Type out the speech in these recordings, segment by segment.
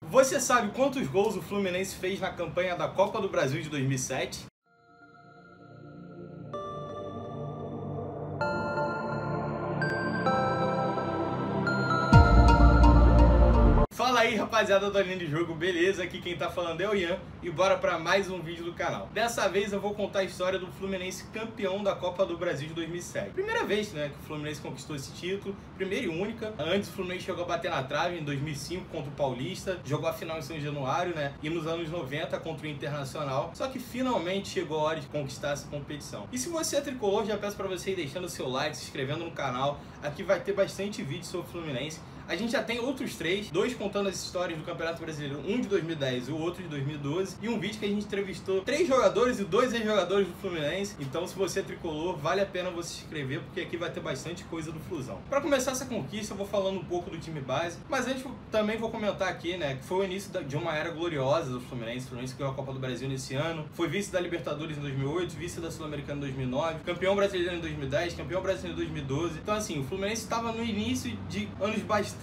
Você sabe quantos gols o Fluminense fez na campanha da Copa do Brasil de 2007? Fala aí, rapaziada do Linha de Jogo, beleza? Aqui quem tá falando é o Ian e bora pra mais um vídeo do canal. Dessa vez eu vou contar a história do Fluminense campeão da Copa do Brasil de 2007. Primeira vez, né, que o Fluminense conquistou esse título, primeira e única. Antes o Fluminense chegou a bater na trave em 2005 contra o Paulista, jogou a final em São Januário, né, e nos anos 90 contra o Internacional. Só que finalmente chegou a hora de conquistar essa competição. E se você é tricolor, já peço pra você ir deixando o seu like, se inscrevendo no canal. Aqui vai ter bastante vídeo sobre o Fluminense. A gente já tem outros dois contando as histórias do Campeonato Brasileiro, um de 2010 e o outro de 2012, e um vídeo que a gente entrevistou 3 jogadores e 2 ex-jogadores do Fluminense. Então, se você é tricolor, vale a pena você se inscrever, porque aqui vai ter bastante coisa do Flusão. Para começar essa conquista, eu vou falando um pouco do time base, mas antes também vou comentar aqui, né, que foi o início de uma era gloriosa do Fluminense. O Fluminense ganhou a Copa do Brasil nesse ano, foi vice da Libertadores em 2008, vice da Sul-Americana em 2009, campeão brasileiro em 2010, campeão brasileiro em 2012. Então, assim, o Fluminense estava no início de anos bastante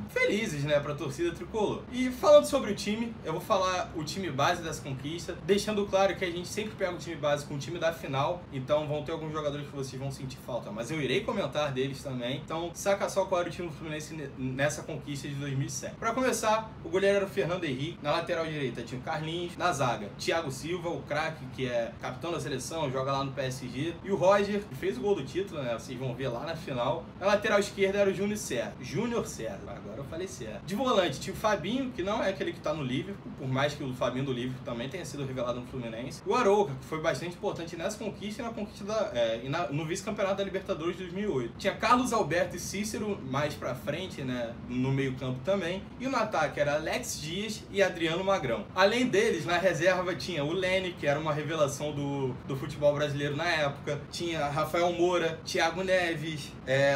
felizes, né, pra torcida tricolor. E falando sobre o time, eu vou falar o time base dessa conquista, deixando claro que a gente sempre pega o time base com o time da final, então vão ter alguns jogadores que vocês vão sentir falta, mas eu irei comentar deles também. Então saca só qual era o time do Fluminense nessa conquista de 2007. Pra começar, o goleiro era o Fernando Henrique, na lateral direita tinha o Carlinhos, na zaga, Thiago Silva, o craque, que é capitão da seleção, joga lá no PSG, e o Roger, que fez o gol do título, né, vocês vão ver lá na final. Na lateral esquerda era o Júnior César, agora eu falei certo. De volante tinha o Fabinho, que não é aquele que tá no Liverpool, por mais que o Fabinho do Liverpool também tenha sido revelado no Fluminense. O Arouca, que foi bastante importante nessa conquista e na conquista no vice-campeonato da Libertadores de 2008. Tinha Carlos Alberto e Cícero mais pra frente, né, no meio campo também. E no ataque era Alex Dias e Adriano Magrão. Além deles, na reserva tinha o Lene, que era uma revelação do futebol brasileiro na época. Tinha Rafael Moura, Thiago Neves,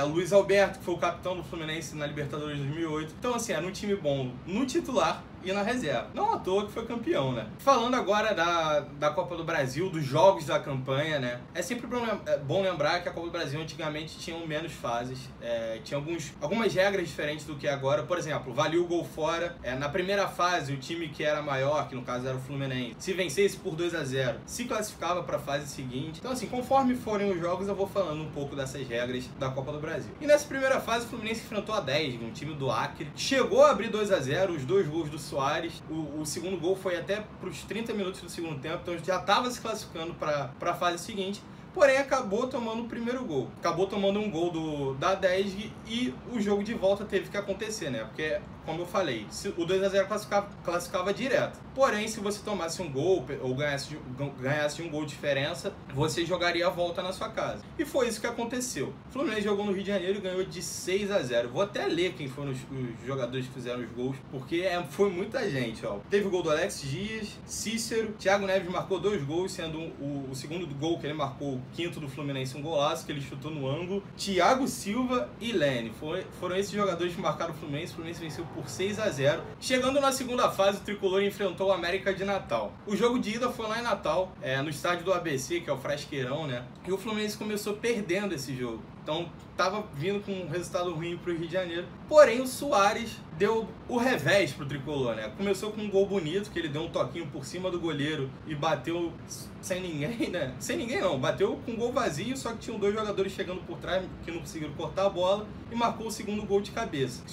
Luiz Alberto, que foi o capitão do Fluminense na Libertadores de 2008. Então, assim, era um time bom no titular e na reserva. Não à toa que foi campeão, né? Falando agora da Copa do Brasil, dos jogos da campanha, né? É sempre bom lembrar que a Copa do Brasil antigamente tinha menos fases. Tinha algumas regras diferentes do que agora. Por exemplo, valia o gol fora. Na primeira fase, o time que era maior, que no caso era o Fluminense, se vencesse por 2-0, se classificava para a fase seguinte. Então, assim, conforme forem os jogos, eu vou falando um pouco dessas regras da Copa do Brasil. E nessa primeira fase, o Fluminense enfrentou a 10, um time do Acre. Chegou a abrir 2-0, os 2 gols do Soares. O segundo gol foi até para os 30 minutos do segundo tempo, então já estava se classificando para a fase seguinte. Porém, acabou tomando o primeiro gol. Acabou tomando um gol da 10 e o jogo de volta teve que acontecer, né? Porque, como eu falei, o 2-0 classificava direto. Porém, se você tomasse um gol ou ganhasse de um gol de diferença, você jogaria a volta na sua casa. E foi isso que aconteceu. O Fluminense jogou no Rio de Janeiro e ganhou de 6-0. Vou até ler quem foram os jogadores que fizeram os gols, porque foi muita gente, ó. Teve o gol do Alex Dias, Cícero, Thiago Neves marcou 2 gols, sendo o segundo gol que ele marcou, quinto do Fluminense, um golaço que ele chutou no ângulo. Thiago Silva e Lene foram esses jogadores que marcaram o Fluminense. O Fluminense venceu por 6-0. Chegando na segunda fase, o Tricolor enfrentou o América de Natal. O jogo de ida foi lá em Natal, no estádio do ABC, que é o Frasqueirão, né? E o Fluminense começou perdendo esse jogo. Então, tava vindo com um resultado ruim pro Rio de Janeiro. Porém, o Soares deu o revés pro Tricolor, né? Começou com um gol bonito, que ele deu um toquinho por cima do goleiro e bateu sem ninguém, né? Sem ninguém não, bateu com um gol vazio, só que tinham 2 jogadores chegando por trás que não conseguiram cortar a bola e marcou o segundo gol de cabeça.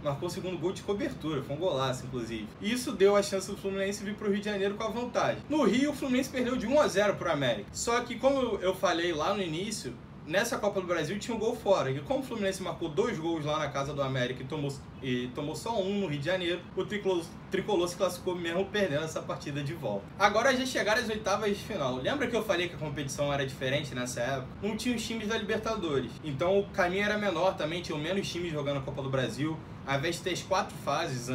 Marcou o segundo gol de cobertura, foi um golaço, inclusive. E isso deu a chance do Fluminense vir pro Rio de Janeiro com a vantagem. No Rio, o Fluminense perdeu de 1-0 pro América. Só que, como eu falei lá no início, nessa Copa do Brasil tinha um gol fora. E como o Fluminense marcou 2 gols lá na casa do América e tomou só um no Rio de Janeiro, o Tricolor se classificou mesmo perdendo essa partida de volta. Agora já chegaram às oitavas de final. Lembra que eu falei que a competição era diferente nessa época? Não tinha os times da Libertadores. Então o caminho era menor também, tinham menos times jogando a Copa do Brasil. Ao invés de ter as 4 fases,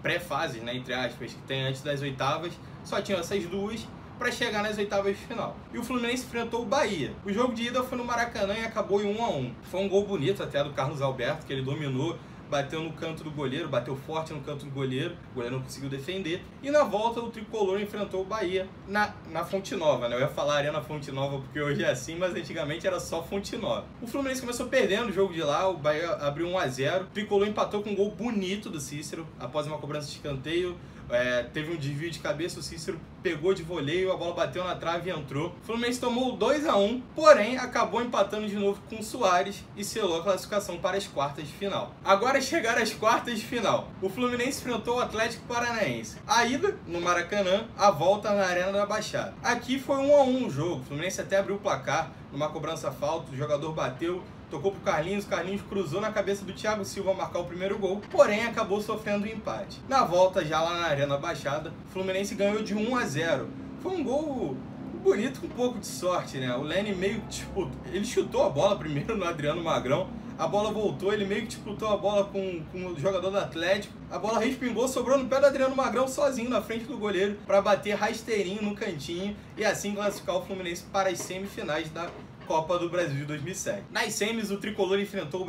pré-fases, né, entre aspas, que tem antes das oitavas, só tinham essas 2 para chegar nas oitavas de final. E o Fluminense enfrentou o Bahia. O jogo de ida foi no Maracanã e acabou em 1-1. Foi um gol bonito até do Carlos Alberto, que ele dominou bateu no canto do goleiro, bateu forte no canto do goleiro, o goleiro não conseguiu defender. E na volta o tricolor enfrentou o Bahia na Fonte Nova, né? Eu ia falar Arena Fonte Nova porque hoje é assim, mas antigamente era só Fonte Nova. O Fluminense começou perdendo o jogo de lá, o Bahia abriu 1 a 0. O tricolor empatou com um gol bonito do Cícero, após uma cobrança de escanteio. Teve um desvio de cabeça, o Cícero pegou de voleio, a bola bateu na trave e entrou. O Fluminense tomou 2 a 1, porém acabou empatando de novo com o Soares e selou a classificação para as quartas de final. Agora chegaram às quartas de final. O Fluminense enfrentou o Atlético Paranaense. A ida no Maracanã, a volta na Arena da Baixada. Aqui foi 1 a 1 o jogo. O Fluminense até abriu o placar numa cobrança falta, o jogador bateu, tocou pro Carlinhos, Carlinhos cruzou na cabeça do Thiago Silva marcar o primeiro gol, porém acabou sofrendo o empate. Na volta, já lá na Arena Baixada, o Fluminense ganhou de 1 a 0. Foi um gol bonito com um pouco de sorte, né? O Lene meio que disputou, ele chutou a bola primeiro no Adriano Magrão, a bola voltou, ele meio que disputou a bola com o jogador do Atlético, a bola respingou, sobrou no pé do Adriano Magrão sozinho na frente do goleiro para bater rasteirinho no cantinho e assim classificar o Fluminense para as semifinais da Copa do Brasil de 2007. Nas semis, o tricolor enfrentou o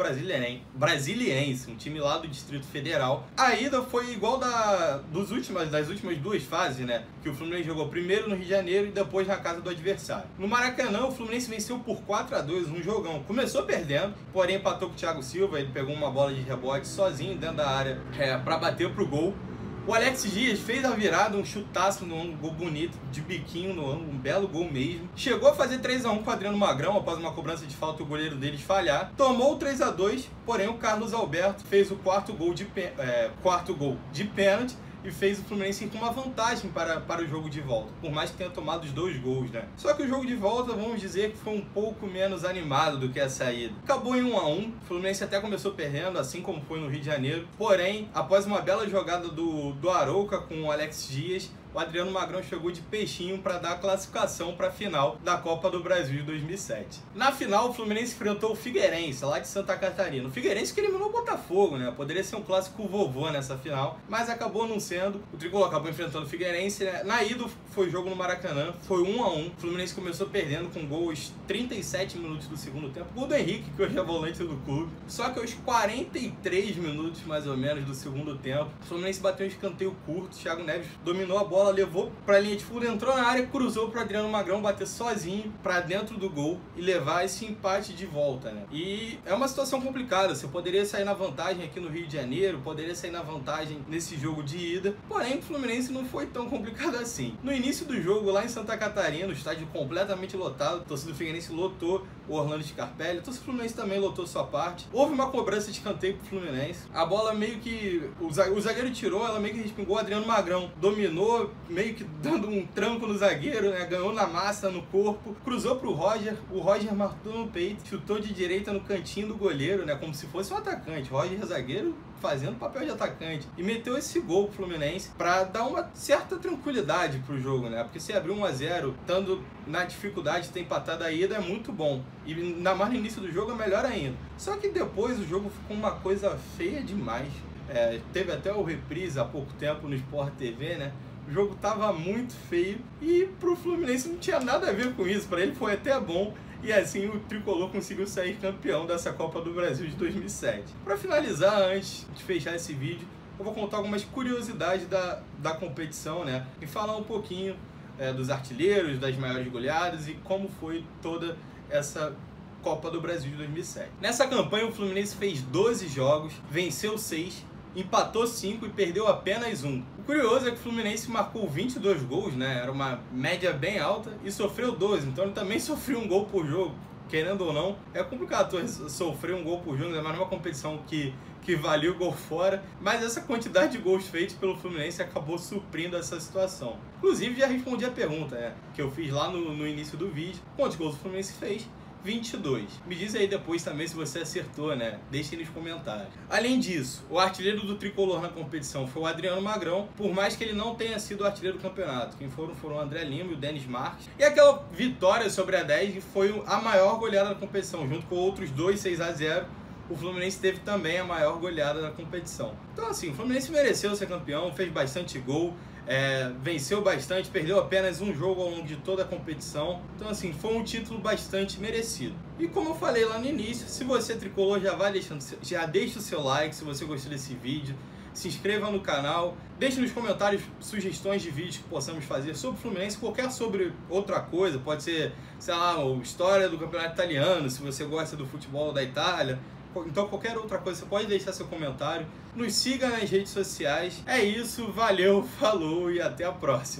Brasiliense, um time lá do Distrito Federal. A ida foi igual das últimas 2 fases, né? Que o Fluminense jogou primeiro no Rio de Janeiro e depois na casa do adversário. No Maracanã, o Fluminense venceu por 4 a 2, um jogão. Começou perdendo, porém empatou com o Thiago Silva, ele pegou uma bola de rebote sozinho dentro da área para bater pro gol. O Alex Dias fez a virada, um chutaço no ângulo, um gol bonito, de biquinho no ângulo, um belo gol mesmo. Chegou a fazer 3 a 1 com o Adriano Magrão, após uma cobrança de falta e o goleiro deles falhar. Tomou o 3 a 2, porém o Carlos Alberto fez o quarto gol de pênalti e fez o Fluminense ir com uma vantagem para o jogo de volta, por mais que tenha tomado os 2 gols, né? Só que o jogo de volta, vamos dizer que foi um pouco menos animado do que a saída. Acabou em 1 a 1, o Fluminense até começou perdendo, assim como foi no Rio de Janeiro, porém, após uma bela jogada do Arouca com o Alex Dias, o Adriano Magrão chegou de peixinho para dar a classificação para a final da Copa do Brasil de 2007. Na final, o Fluminense enfrentou o Figueirense, lá de Santa Catarina. O Figueirense que eliminou o Botafogo, né? Poderia ser um clássico vovô nessa final, mas acabou não sendo. O tricolor acabou enfrentando o Figueirense, né? Na ida foi jogo no Maracanã, foi 1 a 1. O Fluminense começou perdendo com gol aos 37 minutos do segundo tempo. Gol do Henrique, que hoje é volante do clube. Só que aos 43 minutos, mais ou menos, do segundo tempo, o Fluminense bateu um escanteio curto, o Thiago Neves dominou a bola, levou pra linha de fundo, entrou na área, cruzou pro Adriano Magrão bater sozinho pra dentro do gol e levar esse empate de volta, né? E é uma situação complicada, você poderia sair na vantagem aqui no Rio de Janeiro, poderia sair na vantagem nesse jogo de ida, porém o Fluminense não foi tão complicado assim. No início do jogo, lá em Santa Catarina, o estádio completamente lotado, o torcedor do Figueirense lotou o Orlando Scarpelli, o torcedor do Fluminense também lotou sua parte. Houve uma cobrança de escanteio pro Fluminense, a bola meio que o zagueiro tirou, ela meio que respingou, o Adriano Magrão dominou, meio que dando um tranco no zagueiro, né? Ganhou na massa, no corpo, cruzou pro Roger, o Roger matou no peito, chutou de direita no cantinho do goleiro, né? Como se fosse um atacante. Roger zagueiro fazendo papel de atacante e meteu esse gol pro Fluminense para dar uma certa tranquilidade pro jogo, né? Porque se abrir 1 a 0, estando na dificuldade de ter empatado a ida, é muito bom. E ainda mais no início do jogo é melhor ainda. Só que depois o jogo ficou uma coisa feia demais. Teve até o reprise há pouco tempo no Sport TV, né? O jogo tava muito feio e pro Fluminense não tinha nada a ver com isso. Para ele foi até bom. E assim o tricolor conseguiu sair campeão dessa Copa do Brasil de 2007. Para finalizar, antes de fechar esse vídeo, eu vou contar algumas curiosidades da competição, né? E falar um pouquinho dos artilheiros, das maiores goleadas e como foi toda essa Copa do Brasil de 2007. Nessa campanha o Fluminense fez 12 jogos, venceu 6, empatou 5 e perdeu apenas 1. O curioso é que o Fluminense marcou 22 gols, né? Era uma média bem alta e sofreu 12, então ele também sofreu um gol por jogo. Querendo ou não, é complicado sofrer um gol por jogo, mas numa competição que valia o gol fora, mas essa quantidade de gols feitos pelo Fluminense acabou suprindo essa situação. Inclusive já respondi a pergunta, né, que eu fiz lá no início do vídeo. Quantos gols o Fluminense fez? 22. Me diz aí depois também se você acertou, né? Deixe aí nos comentários. Além disso, o artilheiro do tricolor na competição foi o Adriano Magrão, por mais que ele não tenha sido o artilheiro do campeonato. Quem foram o André Lima e o Denis Marques. E aquela vitória sobre a 10 foi a maior goleada da competição, junto com outros 2 6 a 0. o Fluminense teve também a maior goleada da competição. Então assim, o Fluminense mereceu ser campeão, fez bastante gol, venceu bastante, perdeu apenas um jogo ao longo de toda a competição. Então assim, foi um título bastante merecido. E como eu falei lá no início, se você é tricolor, já deixa o seu like se você gostou desse vídeo. Se inscreva no canal, deixe nos comentários sugestões de vídeos que possamos fazer sobre o Fluminense, qualquer sobre outra coisa, pode ser, sei lá, história do campeonato italiano, se você gosta do futebol da Itália. Então qualquer outra coisa, você pode deixar seu comentário. Nos siga nas redes sociais. É isso, valeu, falou e até a próxima.